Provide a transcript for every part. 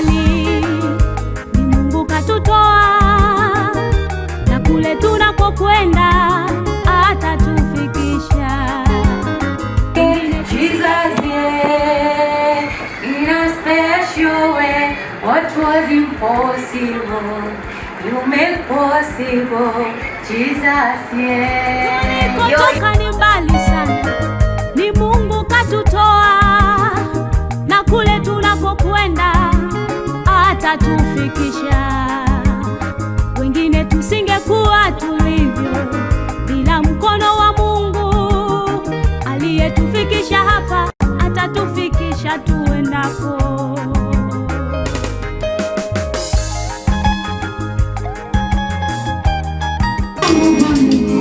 mbali, ni Mungu katutoa, na kule tunakokwenda atatufikisha. Jesus, yeah, in a special way, what was impossible, you made possible. Jesus, yeah. Tulikotoka ni mbali sana, ni Mungu katutoa, na kule tunakokwenda atatufikisha. Wengine tusingekuwa tulivyo bila mkono wa Mungu aliyetufikisha hapa, atatufikisha tuendako.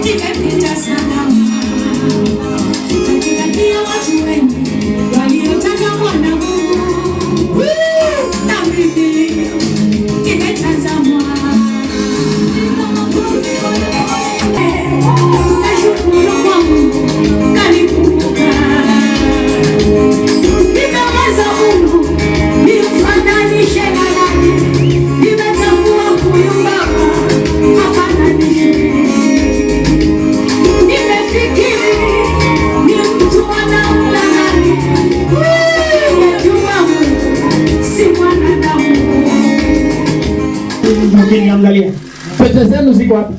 Nimepita sana katika watu wengi waliotazamwa na Mungu, na mimi nimetazamwa. Nashukuru kwa Mungu kanikumbuka. Nimeweza Mungu nimfananishe na nani, nimetambua huyu Baba hafananishi. Angalia. Pete zenu ziko wapi?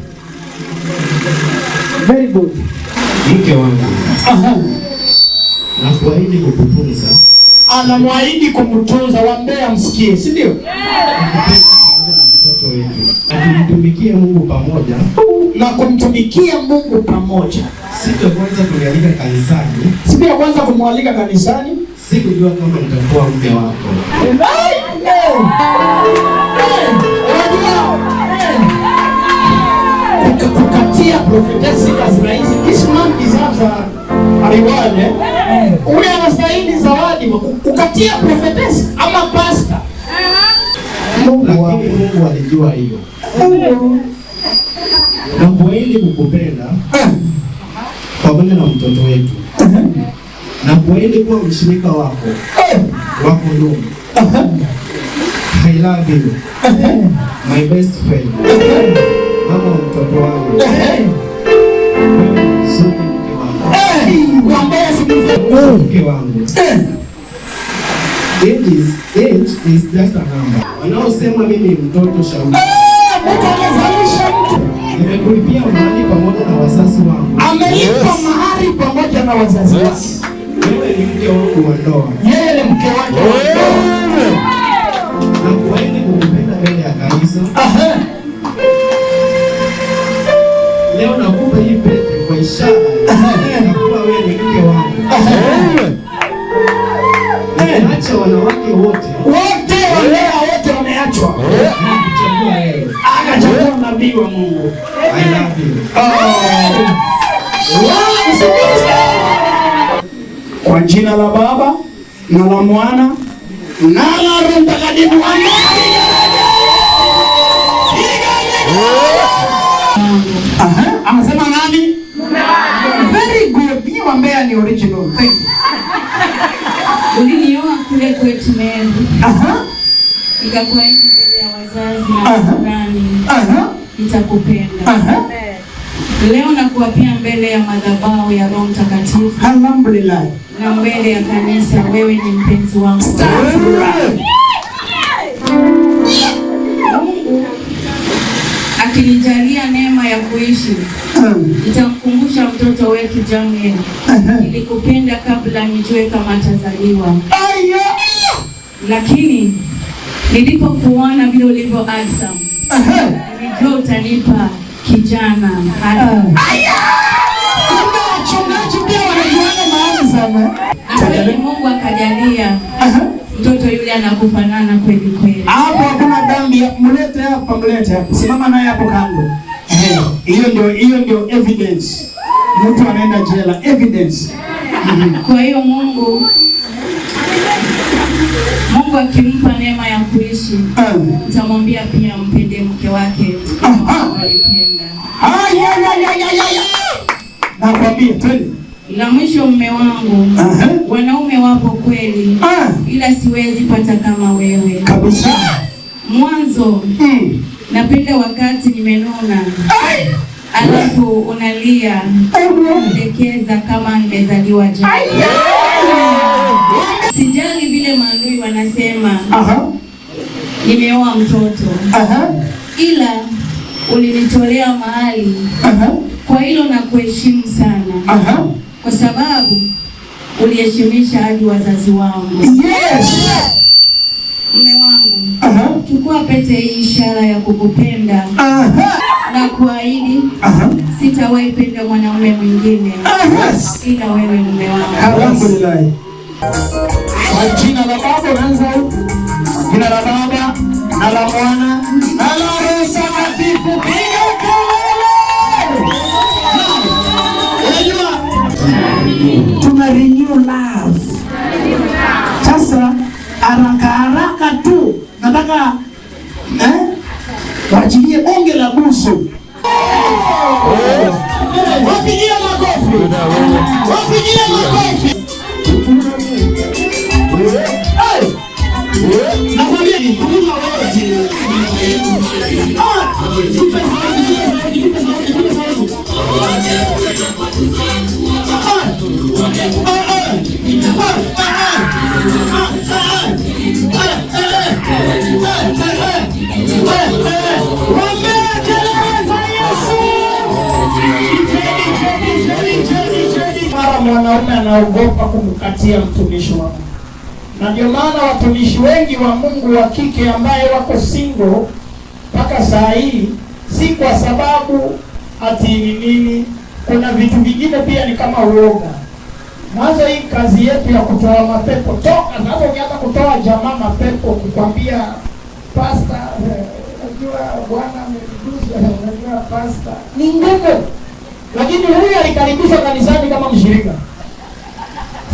Very good. Mke wangu. Aha. Na kuahidi kukutunza. Anamwahidi kumtunza, wambea msikie, si ndio? Mtoto wetu. Kumtumikia Mungu pamoja. Na kumtumikia Mungu pamoja. Siku ya kwanza kumwalika kanisani. Siku ya kwanza kumwalika kanisani. Sikujua kama nitakuwa mke wako. Kukatia prophetess as raisi. This man deserves a reward. Ule anastahili zawadi. Kukatia prophetess ama pastor. Lakini Mungu alijua hiyo. Na kuahidi kukupenda pamoja na mtoto wetu. Na kuahidi kuwa mshirika wako ndugu. I love you. My best friend. Mama mtoto wangu. Mke wangu. Age is just a number. Wanaosema mimi mtoto shauri. Nimekulipia mahari pamoja na wazazi wangu. Amelipa mahari pamoja na wazazi wake. Wewe ni mke wangu wa ndoa. Yeye ni mke wake wa ndoa. Na kuahidi kukupenda mbele ya kanisa. Leo nakupa hii pete kwa ishara ya kuwa wewe ni mke wangu. Acha wanawake wote walea wote wameachwa. Kuchagua wewe. Akachagua nabii wa Mungu. I love you. Kwa jina la Baba na la Mwana na la Roho Mtakatifu. Anasema nani? Very good. Ni wambea ni original. Thank you. Uliniona kule kwetu Meru. Nikakuahidi mbele ya wazazi na jirani. Nitakupenda. Leo nakuapia mbele ya madhabahu ya Roho Mtakatifu. Alhamdulillah. Na mbele ya kanisa, wewe ni mpenzi wangu. Mungu akinijalia neema ya kuishi, nitamkumbusha mtoto wetu Jamil. Nilikupenda kabla nijue kama atazaliwa. Lakini nilipokuona vile ulivyo handsome, nilijua utanipa kijana handsome. Wachungaji pia wanajuana mahandsome. Kweli Mungu akajalia mtoto yule anakufanana kweli kweli. Hapo hakuna dhambi. Mlete hapa, mlete hapa. Simama naye hapo kando. Hiyo ndio evidence. Mtu anaenda jela, evidence. Kwa hiyo Mungu akimpa neema ya kuishi, nitamwambia pia mpende mke wake. Alipenda. Nakwambia twende. La mwisho mume wangu, wanaume wapo kweli, ila siwezi pata kama wewe. Kabisa. Mwanzo, napenda wakati nimenona, alafu unalia, unadekeza kama nimezaliwa jana. Sijali vile maadui wanasema, nimeoa mtoto, ila ulinitolea mahali, kwa hilo na kuheshimu sana, kwa sababu uliheshimisha hadi wazazi wangu. Yes. Mume wangu, chukua pete hii ishara ya kukupenda, na kuahidi sitawahi penda mwanaume mwingine ila wewe mume wangu. Alhamdulillah. Kwa jina la Baba naanza, jina la Baba na la Mwana na la Roho Mtakatifu. Piga kelele. Tuna renew love. Sasa haraka tu nataka waachilie bonge la busu. Wapigie makofi. Wapigie makofi. Nakwambia ni kuuza wote. Mara mwanaume anaogopa kumkatia mtumishi wa Mungu. Na ndio maana watumishi wengi wa Mungu wa kike ambaye wako single mpaka saa hii, si kwa sababu ati nini, kuna vitu vingine pia ni kama uoga. Mwanzo hii kazi yetu ya kutoa mapepo, toka sasa ukianza kutoa jamaa mapepo kukwambia pastor, unajua Bwana ameruhusu, unajua pastor, ni ngumu. Lakini huyu alikaribishwa kanisani kama mshirika.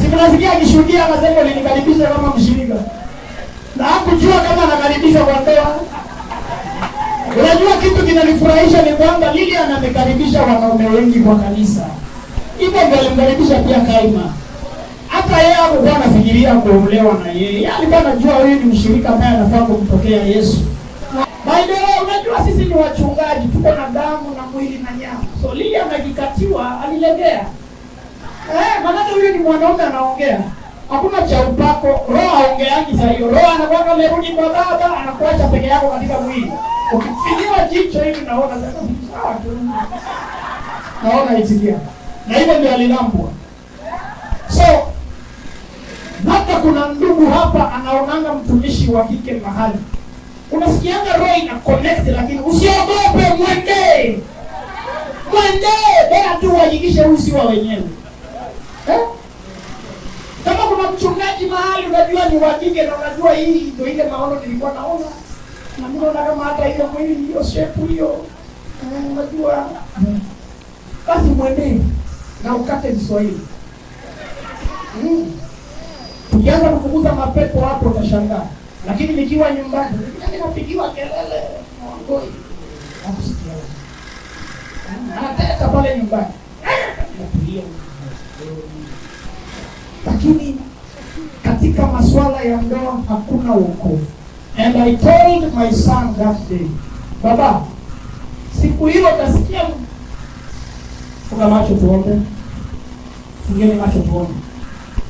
Si mnasikia akishuhudia akasema alinikaribisha kama mshirika. Na hakujua kama anakaribishwa kwa ndoa. Unajua kitu kinanifurahisha ni kwamba Lilian amekaribisha wanaume wengi kwa kanisa. Hivyo ndio alimkaribisha pia Kaima. Hata yeye alikuwa anafikiria kuolewa na yeye. Alikuwa anajua huyu ni mshirika ambaye anafaa kumpokea Yesu. By the way, unajua sisi ni wachungaji, tuko na damu na mwili na nyama. So Lilian akikatiwa alilegea. Maana huyu ni mwanaume anaongea. Hakuna cha upako, roho haongeangi saa hiyo. Roho anakuwa amerudi kwa Baba, anakuacha peke yako katika mwili. Ukifikiwa jicho hivi naona sasa sawa tu. Naona itikia. Na hivyo ndio alilambwa. So hata kuna ndugu hapa anaonanga mtumishi wa kike mahali. Unasikianga roho ina connect, lakini usiogope, mwende. Mwende, bora tu wajikishe usiwa wenyewe. Kama kuna mchungaji mahali unajua ni wa kike na unajua hii ndio ile maono nilikuwa naona. Na mimi naona kama hata ile mwili hiyo shape hiyo. Unajua. Basi mwende na ukate Kiswahili. Tukianza kufukuza mapepo hapo utashangaa. Lakini nikiwa nyumbani, ninapigiwa kelele, ngoi. Nakusikia. Anataka pale nyumbani. Lakini katika masuala ya ndoa hakuna wokovu. And I told my son that day, Baba, siku hiyo utasikia, funga macho tuombe. Fungeni macho tuombe.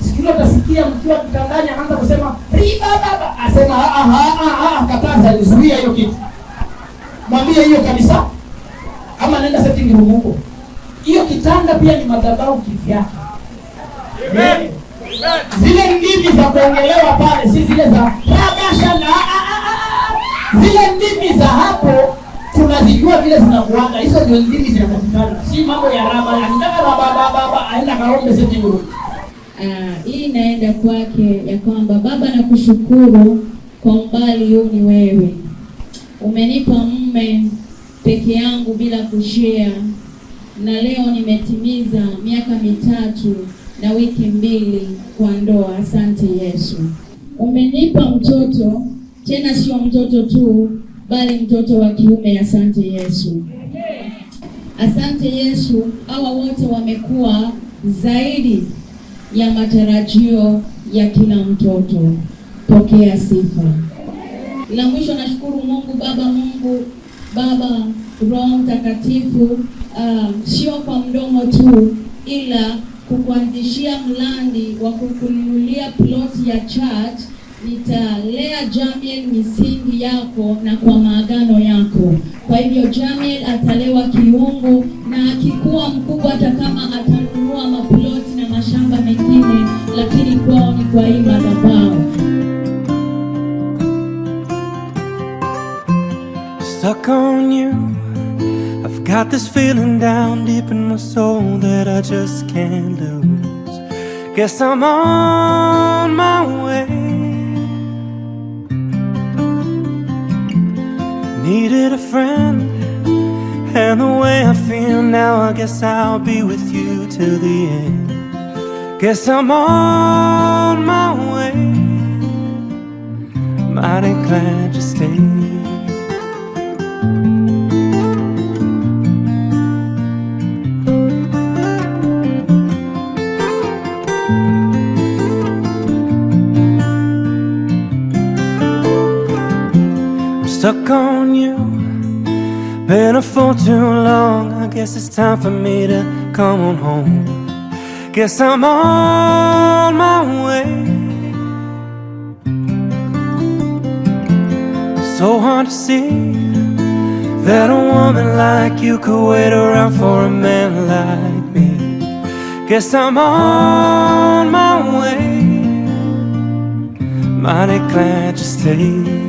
Siku hiyo utasikia mkiwa kitandani anaanza kusema, "Riba baba." Asema, kataza, nizuia hiyo kitu. Mwambie hiyo kabisa. Ama nenda setting room huko. Hiyo kitanda pia ni madhabahu kivyake. Amen. Zile ndimi za kuongelewa pale si zile za rabasha na zile ndimi za hapo tunazijua vile zinakuanga. Hizo ndio ndimi zinapatikana. Si mambo ya raba. Anataka baba aenda kaombe setting room. Hii inaenda kwake ya kwamba Baba, nakushukuru kwa umbali huu ni wewe. Umenipa mume peke yangu bila kushare. Na leo nimetimiza miaka 3 na wiki 2 kwa ndoa. Asante Yesu. Umenipa mtoto, tena sio mtoto tu, bali mtoto wa kiume. Asante Yesu. Asante Yesu. Hawa wote wamekuwa zaidi ya matarajio ya kila mtoto. Pokea sifa. La mwisho, nashukuru Mungu Baba, Roho Mtakatifu, sio kwa mdomo tu, ila kukuanzishia mlandi wa kukununulia plot ya church. Nitalea Jamiel misingi yako na kwa maagano yako. Kwa hivyo Jamiel atalewa kiungu, na akikuwa mkubwa, hata kama atanunua maploti na mashamba mengine, lakini kwao ni kwa hii madhabahu. Stuck on you, I've got this feeling down deep in my soul that I just can't lose. Guess I'm on my way. Needed a friend, and the way I feel now, I guess I'll be with you till the end. Guess I'm on my way. Mighty glad you stayed. Stuck on you, been up for too long. I guess it's time for me to come on home. Guess I'm on my way. So hard to see that a woman like you could wait around for a man like me. Guess I'm on my way. Mighty glad you stayed.